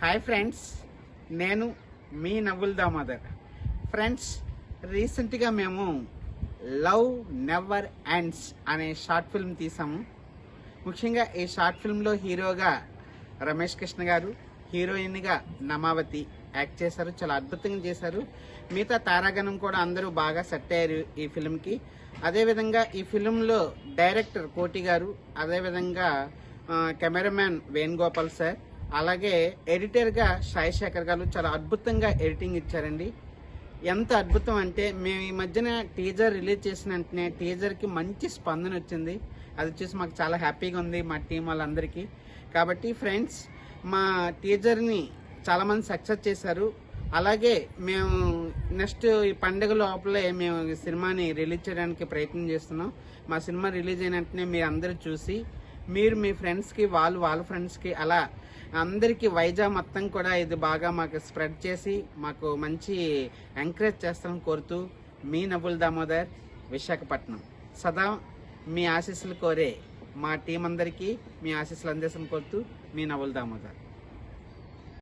Hi friends, నేను మీ నవ్వుల్ Damodar. Friends, రీసెంట్గా మేము లవ్ నెవర్ ఎండ్స్ అనే షార్ట్ ఫిల్మ్ తీసాము. ముఖ్యంగా ఈ షార్ట్ ఫిల్మ్లో హీరోగా రమేష్ కృష్ణ గారు, హీరోయిన్గా నమావతి యాక్ట్ చేశారు. చాలా అద్భుతంగా చేశారు. మిగతా తారాగణం కూడా అందరూ బాగా సెట్ అయ్యారు ఈ ఫిల్మ్కి. అదేవిధంగా ఈ ఫిల్మ్లో డైరెక్టర్ కోటి గారు, అదేవిధంగా కెమెరామ్యాన్ వేణుగోపాల్ సార్, అలాగే ఎడిటర్గా సాయి శేఖర్ గారు చాలా అద్భుతంగా ఎడిటింగ్ ఇచ్చారండి. ఎంత అద్భుతం అంటే, మేము ఈ మధ్యన టీజర్ రిలీజ్ చేసిన వెంటనే టీజర్కి మంచి స్పందన వచ్చింది. అది చూసి మాకు చాలా హ్యాపీగా ఉంది మా టీం వాళ్ళందరికీ. కాబట్టి ఫ్రెండ్స్, మా టీజర్ని చాలామంది సక్సెస్ చేశారు. అలాగే మేము నెక్స్ట్ ఈ పండుగ లోపలే మేము ఈ సినిమాని రిలీజ్ చేయడానికి ప్రయత్నం చేస్తున్నాం. మా సినిమా రిలీజ్ అయిన వెంటనే మీరు అందరూ చూసి, మీరు మీ ఫ్రెండ్స్కి, వాళ్ళ ఫ్రెండ్స్కి, అలా అందరికీ వైజాగ్ మొత్తం కూడా ఇది బాగా మాకు స్ప్రెడ్ చేసి మాకు మంచి ఎంకరేజ్ చేస్తామని కోరుతూ, మీ నవ్వుల్ దామోదర్, విశాఖపట్నం. సదా మీ ఆశీస్సులు కోరే మా టీం అందరికీ మీ ఆశీస్సులు అందేశం కోరుతూ, మీ నవ్వుల్ దామోదర్.